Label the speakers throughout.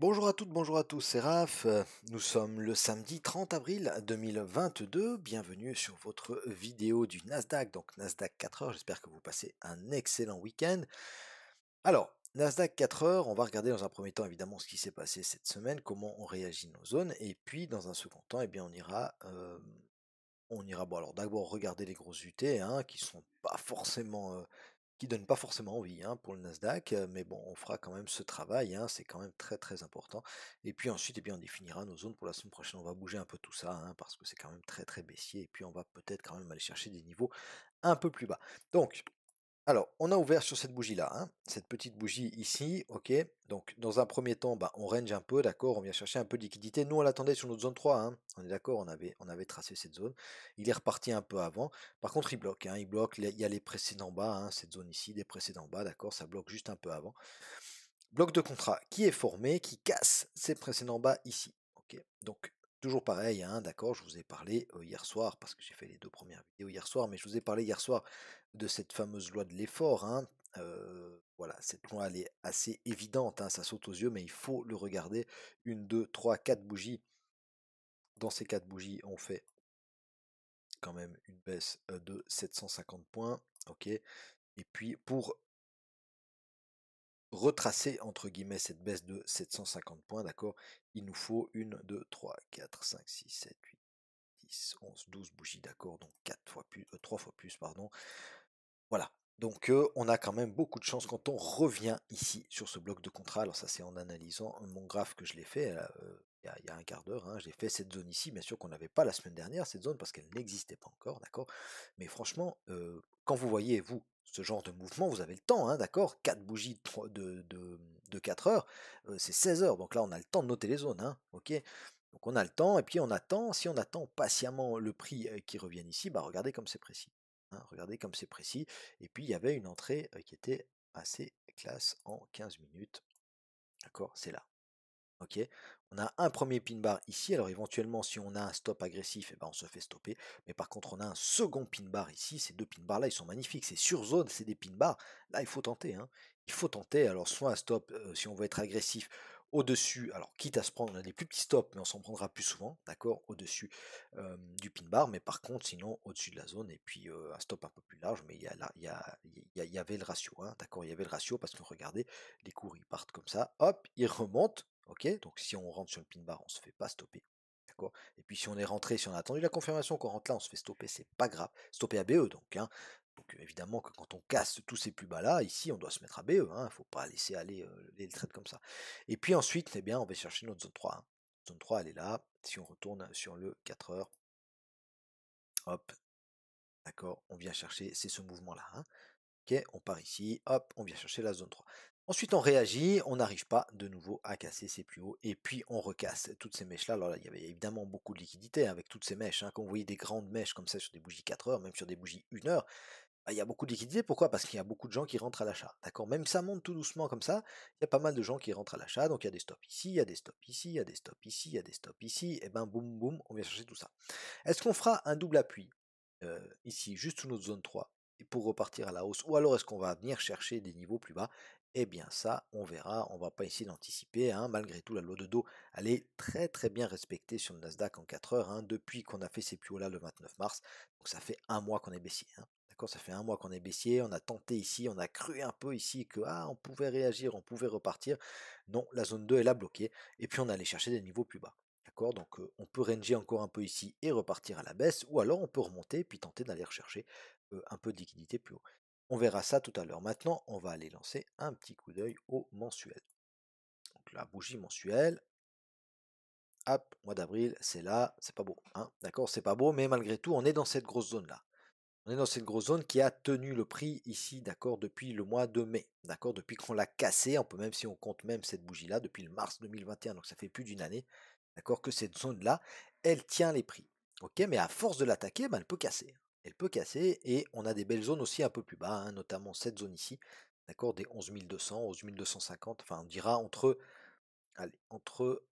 Speaker 1: Bonjour à toutes, bonjour à tous, c'est Raph. Nous sommes le samedi 30 avril 2022. Bienvenue sur votre vidéo du Nasdaq, donc Nasdaq 4 heures. J'espère que vous passez un excellent week-end. Alors, Nasdaq 4 heures, on va regarder dans un premier temps évidemment ce qui s'est passé cette semaine, comment on réagit nos zones, et puis dans un second temps, eh bien, on ira, bon alors d'abord regarder les grosses UT, hein, qui sont pas forcément qui donne pas forcément envie, hein, pour le Nasdaq, mais bon, on fera quand même ce travail, hein, c'est quand même très très important. Et puis ensuite, eh bien, on définira nos zones pour la semaine prochaine. On va bouger un peu tout ça, hein, parce que c'est quand même très très baissier. Et puis on va peut-être quand même aller chercher des niveaux un peu plus bas. Donc, alors, on a ouvert sur cette bougie-là, hein, cette petite bougie ici, ok. Donc, dans un premier temps, bah, on range un peu, d'accord, on vient chercher un peu de liquidité. Nous, on l'attendait sur notre zone 3, hein, on est d'accord, on avait tracé cette zone. Il est reparti un peu avant. Par contre, il bloque, hein, il bloque, il y a les précédents bas, hein, cette zone ici, des précédents bas, d'accord, ça bloque juste un peu avant. Bloc de contrat qui est formé, qui casse ces précédents bas ici, ok. Donc, toujours pareil, hein, d'accord, je vous ai parlé hier soir, parce que j'ai fait les deux premières vidéos hier soir, mais je vous ai parlé hier soir de cette fameuse loi de l'effort, hein. Voilà, cette loi elle est assez évidente, hein, ça saute aux yeux, mais il faut le regarder. Une, deux, trois, quatre bougies. Dans ces quatre bougies, on fait quand même une baisse de 750 points, ok. Et puis pour retracer entre guillemets cette baisse de 750 points, d'accord, il nous faut une, 2, 3, 4, 5, 6, 7, 8, 10, 11, 12 bougies, d'accord, donc 4 fois plus, 3 fois plus, pardon. Voilà. Donc on a quand même beaucoup de chance quand on revient ici sur ce bloc de contrat. Alors ça c'est en analysant mon graphe que je l'ai fait il y a un quart d'heure, hein. J'ai fait cette zone ici, bien sûr qu'on n'avait pas la semaine dernière, cette zone parce qu'elle n'existait pas encore, d'accord. Mais franchement, quand vous voyez, vous, ce genre de mouvement, vous avez le temps, hein, d'accord. 4 bougies de 4 heures, c'est 16 heures. Donc là on a le temps de noter les zones, hein, ok. Donc on a le temps, et puis on attend, si on attend patiemment le prix qui revienne ici, bah regardez comme c'est précis, hein, regardez comme c'est précis. Et puis il y avait une entrée qui était assez classe en 15 minutes. D'accord, c'est là. Ok, on a un premier pin bar ici. Alors éventuellement, si on a un stop agressif, eh ben, on se fait stopper. Mais par contre, on a un second pin bar ici. Ces deux pin bars là, ils sont magnifiques. C'est sur zone, c'est des pin bars. Là, il faut tenter, hein. Il faut tenter. Alors, soit un stop si on veut être agressif au-dessus. Alors, quitte à se prendre, on a des plus petits stops, mais on s'en prendra plus souvent, d'accord, au-dessus du pin bar. Mais par contre, sinon, au-dessus de la zone. Et puis un stop un peu plus large. Mais il y a là, il y avait le ratio, hein, d'accord, il y avait le ratio parce que regardez, les cours ils partent comme ça, hop, ils remontent. Ok, donc si on rentre sur le pin bar, on se fait pas stopper. D'accord. Et puis si on est rentré, si on a attendu la confirmation qu'on rentre là, on se fait stopper, c'est pas grave. Stopper à BE donc, hein. Donc évidemment que quand on casse tous ces plus bas là, ici on doit se mettre à BE, hein. Faut pas laisser aller les trades comme ça. Et puis ensuite, eh bien, on va chercher notre zone 3, hein. Zone 3, elle est là. Si on retourne sur le 4 heures, hop, d'accord, on vient chercher, c'est ce mouvement là, hein. Ok, on part ici, hop, on vient chercher la zone 3. Ensuite, on réagit, on n'arrive pas de nouveau à casser ces plus hauts, et puis on recasse toutes ces mèches-là. Alors là, il y avait évidemment beaucoup de liquidité, hein, avec toutes ces mèches, hein. Quand vous voyez des grandes mèches comme ça sur des bougies 4 heures, même sur des bougies 1 heure, bah, il y a beaucoup de liquidité. Pourquoi? Parce qu'il y a beaucoup de gens qui rentrent à l'achat. D'accord? Même ça monte tout doucement comme ça, il y a pas mal de gens qui rentrent à l'achat. Donc il y a des stops ici, il y a des stops ici, il y a des stops ici, il y a des stops ici, et ben boum boum, on vient chercher tout ça. Est-ce qu'on fera un double appui ici, juste sous notre zone 3, et pour repartir à la hausse, ou alors est-ce qu'on va venir chercher des niveaux plus bas? Eh bien ça, on verra, on va pas essayer d'anticiper, hein. Malgré tout, la loi de dos, elle est très très bien respectée sur le Nasdaq en 4 heures, hein, depuis qu'on a fait ces plus hauts là le 29 mars, donc ça fait un mois qu'on est baissier, hein. D'accord, ça fait un mois qu'on est baissier, on a tenté ici, on a cru un peu ici que on pouvait réagir, on pouvait repartir. Non, la zone 2 elle a bloqué, et puis on allait chercher des niveaux plus bas. D'accord, donc on peut ranger encore un peu ici et repartir à la baisse, ou alors on peut remonter puis tenter d'aller rechercher un peu de liquidité plus haut. On verra ça tout à l'heure. Maintenant, on va aller lancer un petit coup d'œil au mensuel. Donc la bougie mensuelle, hop, mois d'avril, c'est là, c'est pas beau, hein, d'accord, c'est pas beau, mais malgré tout, on est dans cette grosse zone là. On est dans cette grosse zone qui a tenu le prix ici, d'accord, depuis le mois de mai, d'accord, depuis qu'on l'a cassé, on peut même, si on compte même cette bougie-là, depuis le mars 2021, donc ça fait plus d'une année, d'accord, que cette zone-là, elle tient les prix, ok, mais à force de l'attaquer, ben, elle peut casser. Elle peut casser, et on a des belles zones aussi un peu plus bas, hein, notamment cette zone ici, d'accord, des 11 200, 11 250, enfin on dira entre, allez, entre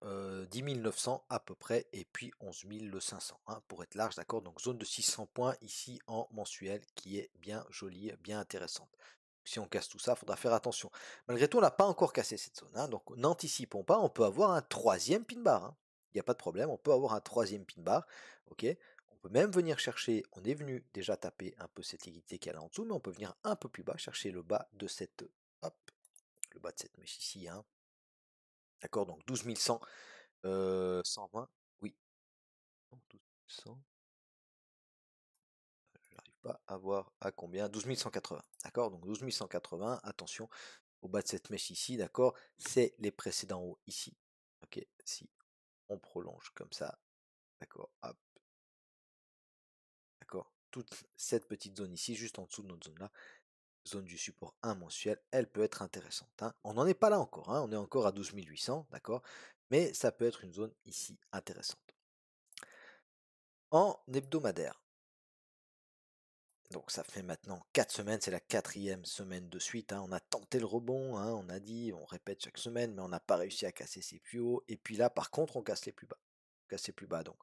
Speaker 1: 10 900 à peu près, et puis 11 500, hein, pour être large, d'accord? Donc zone de 600 points ici en mensuel qui est bien jolie, bien intéressante. Si on casse tout ça, il faudra faire attention. Malgré tout, on n'a pas encore cassé cette zone, hein, donc n'anticipons pas, on peut avoir un troisième pin bar, hein. Il n'y a pas de problème, on peut avoir un troisième pin bar, ok. On peut même venir chercher, on est venu déjà taper un peu cette liquidité qui est là en dessous, mais on peut venir un peu plus bas, chercher le bas de cette, hop, le bas de cette mèche ici, hein. D'accord, donc 12 100, 120, oui, donc 12 100, je n'arrive pas à voir à combien, 12 180, d'accord, donc 12 180, attention, au bas de cette mèche ici, d'accord, c'est les précédents hauts ici, ok, si on prolonge comme ça, d'accord, hop, d'accord, toute cette petite zone ici, juste en dessous de notre zone là, zone du support 1 mensuel, elle peut être intéressante, hein. On n'en est pas là encore, hein, on est encore à 12 800, d'accord, mais ça peut être une zone ici intéressante. En hebdomadaire, donc ça fait maintenant 4 semaines, c'est la quatrième semaine de suite, hein. On a tenté le rebond, hein, on a dit, on répète chaque semaine, mais on n'a pas réussi à casser ses plus hauts. Et puis là, par contre, on casse les plus bas. On casse les plus bas. Donc,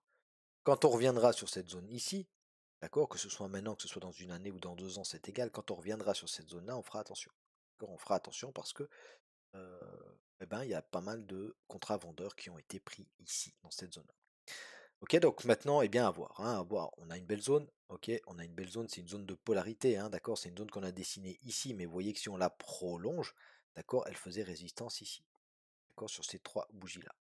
Speaker 1: quand on reviendra sur cette zone ici, d'accord, que ce soit maintenant, que ce soit dans une année ou dans 2 ans, c'est égal. Quand on reviendra sur cette zone-là, on fera attention. On fera attention parce que euh, eh ben, il y a pas mal de contrats vendeurs qui ont été pris ici, dans cette zone-là. Ok, donc maintenant, eh bien, à voir, hein, à voir. On a une belle zone, ok, on a une belle zone, c'est une zone de polarité, hein, d'accord, c'est une zone qu'on a dessinée ici, mais vous voyez que si on la prolonge, d'accord, elle faisait résistance ici, d'accord, sur ces trois bougies-là,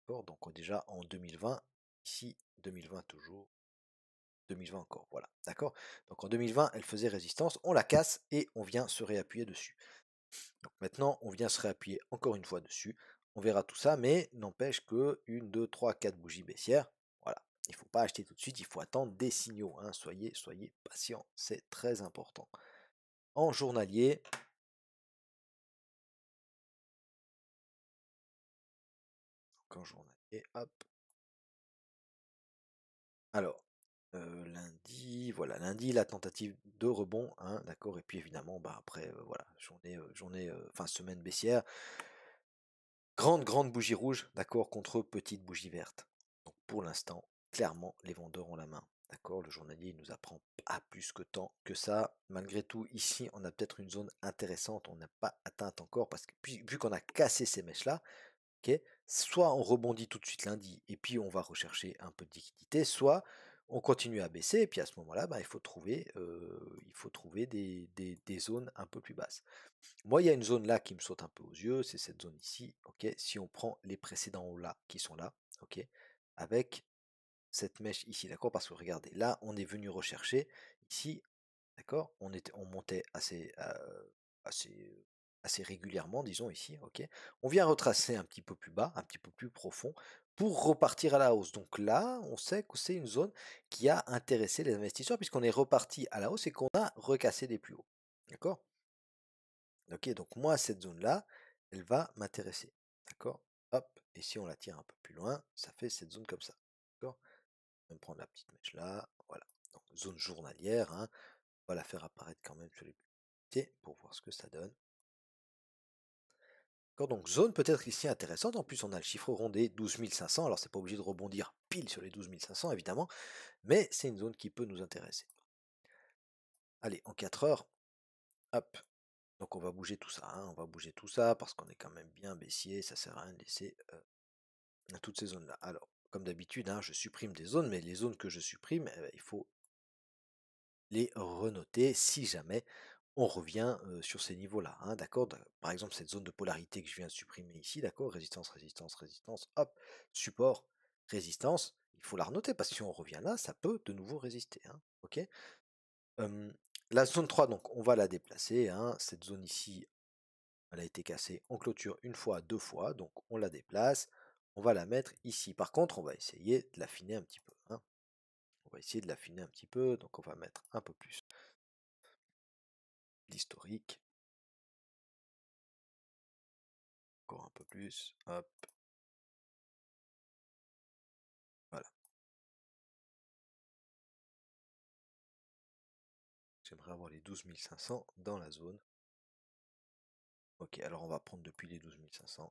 Speaker 1: d'accord, donc déjà en 2020, ici, 2020 toujours, 2020 encore, voilà, d'accord, donc en 2020, elle faisait résistance, on la casse et on vient se réappuyer dessus. Donc maintenant, on vient se réappuyer encore une fois dessus. On verra tout ça, mais n'empêche que une, 2, 3, 4 bougies baissières, voilà. Il ne faut pas acheter tout de suite, il faut attendre des signaux, hein. Soyez patient, c'est très important. En journalier, donc en journalier, hop. Alors, lundi, voilà, lundi, la tentative de rebond, hein, d'accord, et puis évidemment, bah après, voilà, enfin semaine baissière, grande bougie rouge, d'accord, contre petite bougie verte. Donc pour l'instant, clairement, les vendeurs ont la main. D'accord, le journalier nous apprend pas plus que tant que ça. Malgré tout, ici, on a peut-être une zone intéressante, on n'a pas atteinte encore, parce que vu qu'on a cassé ces mèches-là, ok, soit on rebondit tout de suite lundi, et puis on va rechercher un peu de liquidité, soit on continue à baisser, et puis à ce moment-là, bah, il faut trouver des zones un peu plus basses. Moi, il y a une zone là qui me saute un peu aux yeux, c'est cette zone ici, ok. Si on prend les précédents hauts là, qui sont là, ok, avec cette mèche ici, d'accord, parce que regardez, là, on est venu rechercher, ici, d'accord, on montait assez, assez régulièrement, disons ici, ok. On vient retracer un petit peu plus bas, un petit peu plus profond, pour repartir à la hausse. Donc là, on sait que c'est une zone qui a intéressé les investisseurs, puisqu'on est reparti à la hausse et qu'on a recassé des plus hauts, d'accord. Ok, donc moi, cette zone-là, elle va m'intéresser. D'accord. Hop, et si on la tire un peu plus loin, ça fait cette zone comme ça. D'accord. On va prendre la petite mèche là. Voilà. Donc, zone journalière, hein. On va la faire apparaître quand même sur les publicités pour voir ce que ça donne. D'accord, donc zone peut-être ici intéressante. En plus, on a le chiffre rondé 12 500. Alors, c'est pas obligé de rebondir pile sur les 12 500, évidemment, mais c'est une zone qui peut nous intéresser. Allez, en 4 heures, hop. Donc on va bouger tout ça, hein, on va bouger tout ça parce qu'on est quand même bien baissier, ça sert à rien de laisser toutes ces zones-là. Alors, comme d'habitude, hein, je supprime des zones, mais les zones que je supprime, il faut les renoter si jamais on revient sur ces niveaux-là, hein, d'accord. Par exemple, cette zone de polarité que je viens de supprimer ici, d'accord, résistance, hop, support, résistance, il faut la renoter parce que si on revient là, ça peut de nouveau résister, hein, ok. Hum, la zone 3, donc on va la déplacer, hein, cette zone ici, elle a été cassée, on clôture une fois, deux fois, donc on la déplace, on va la mettre ici. Par contre, on va essayer de l'affiner un petit peu, hein. On va essayer de l'affiner un petit peu, donc on va mettre un peu plus d'historique, encore un peu plus, hop, voilà. J'aimerais avoir les 12 500 dans la zone. Ok, alors on va prendre depuis les 12 500.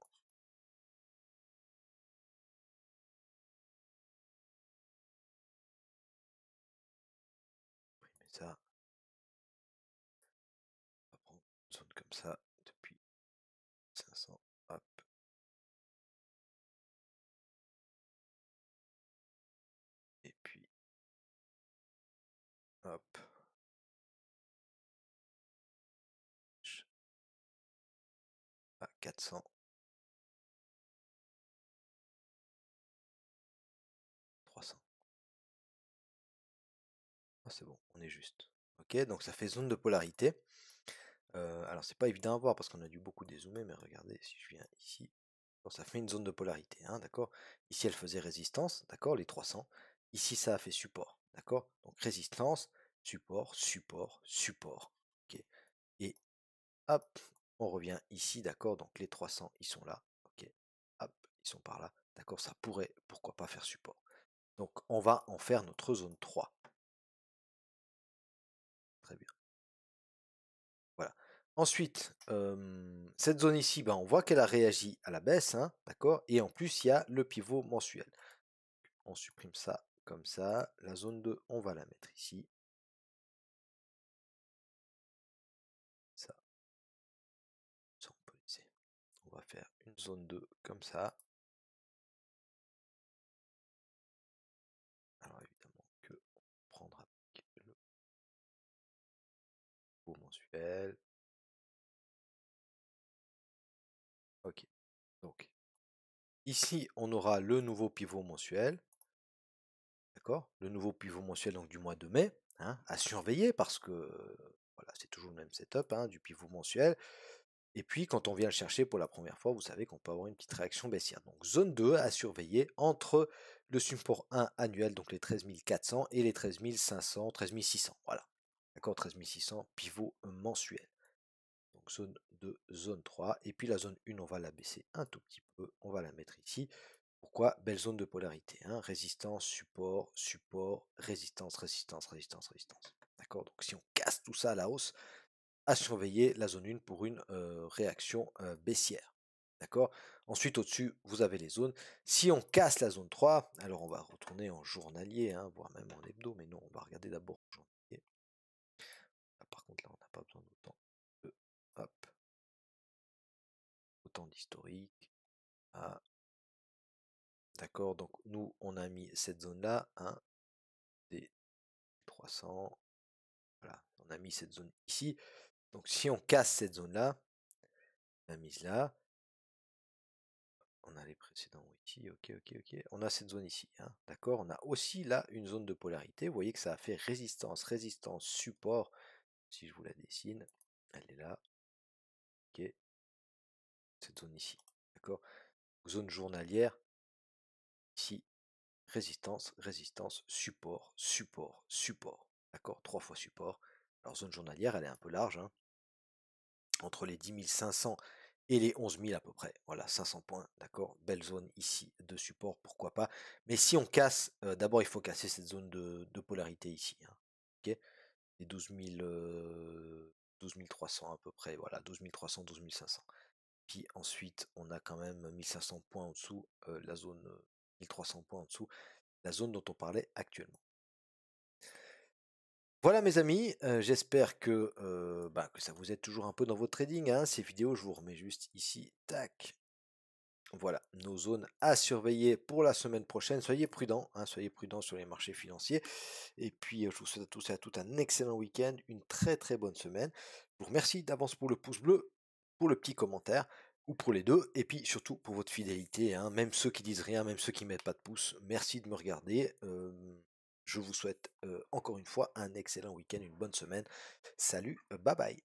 Speaker 1: Imprimer ça. On va prendre zone comme ça depuis 500. Hop. Et puis, hop. À 400. 300. Ah, c'est bon, on est juste. Ok, donc ça fait zone de polarité. Alors c'est pas évident à voir parce qu'on a dû beaucoup dézoomer, mais regardez, si je viens ici, ça fait une zone de polarité, hein, d'accord. Ici elle faisait résistance, d'accord, les 300. Ici ça a fait support, d'accord. Donc résistance, support, support, support. Ok. Et hop, on revient ici, d'accord. Donc les 300 ils sont là, ok. Hop, ils sont par là, d'accord. Ça pourrait, pourquoi pas faire support. Donc on va en faire notre zone 3. Très bien. Voilà. Ensuite, cette zone ici, ben, on voit qu'elle a réagi à la baisse, hein, d'accord. Et en plus, il y a le pivot mensuel. On supprime ça comme ça. La zone 2, on va la mettre ici. Ça, ça on peut laisser. On va faire une zone 2 comme ça. Alors évidemment que on prendra le pivot mensuel. Ok. Donc ici, on aura le nouveau pivot mensuel. D'accord. Le nouveau pivot mensuel donc, du mois de mai, hein, à surveiller parce que voilà, c'est toujours le même setup, hein, du pivot mensuel. Et puis quand on vient le chercher pour la première fois, vous savez qu'on peut avoir une petite réaction baissière. Donc zone 2 à surveiller entre le support 1 annuel, donc les 13 400 et les 13 500, 13 600. Voilà. D'accord, 13 600, pivot mensuel. Donc zone 2, zone 3. Et puis la zone 1, on va la baisser un tout petit peu. On va la mettre ici. Pourquoi? Belle zone de polarité, hein. Résistance, support, support, résistance, résistance, résistance, résistance. D'accord. Donc si on casse tout ça à la hausse, à surveiller la zone 1 pour une réaction baissière. D'accord. Ensuite, au-dessus, vous avez les zones. Si on casse la zone 3, alors on va retourner en journalier, hein, voire même en hebdo, mais non, on va regarder d'abord en journalier. Là, par contre, là, on n'a pas besoin d'autant de, hop, autant d'historique. Ah, d'accord, donc nous, on a mis cette zone-là, hein, des 300. Voilà, on a mis cette zone ici. Donc si on casse cette zone-là, la mise là, on a les précédents ici, ok, ok, ok. On a cette zone ici, hein, d'accord. On a aussi là une zone de polarité. Vous voyez que ça a fait résistance, résistance, support. Si je vous la dessine, elle est là, ok. Cette zone ici, d'accord. Zone journalière, ici, résistance, résistance, support, support, support, d'accord. 3 fois support. Alors zone journalière, elle est un peu large, hein, entre les 10 500 et les 11 000 à peu près. Voilà, 500 points, d'accord. Belle zone ici de support, pourquoi pas. Mais si on casse, d'abord il faut casser cette zone de polarité ici. Hein, ok. Les 12 300 à peu près, voilà, 12 300, 12 500. Puis ensuite, on a quand même 1500 points en dessous, la zone 1300 points en dessous, la zone dont on parlait actuellement. Voilà mes amis, j'espère que ça vous aide toujours un peu dans votre trading, hein. Ces vidéos, je vous remets juste ici, tac. Voilà, nos zones à surveiller pour la semaine prochaine. Soyez prudents, hein, soyez prudents sur les marchés financiers. Et puis, je vous souhaite à tous et à toutes un excellent week-end, une très très bonne semaine. Je vous remercie d'avance pour le pouce bleu, pour le petit commentaire, ou pour les deux, et puis surtout pour votre fidélité, hein, même ceux qui disent rien, même ceux qui mettent pas de pouce. Merci de me regarder. Je vous souhaite encore une fois un excellent week-end, une bonne semaine. Salut, bye bye.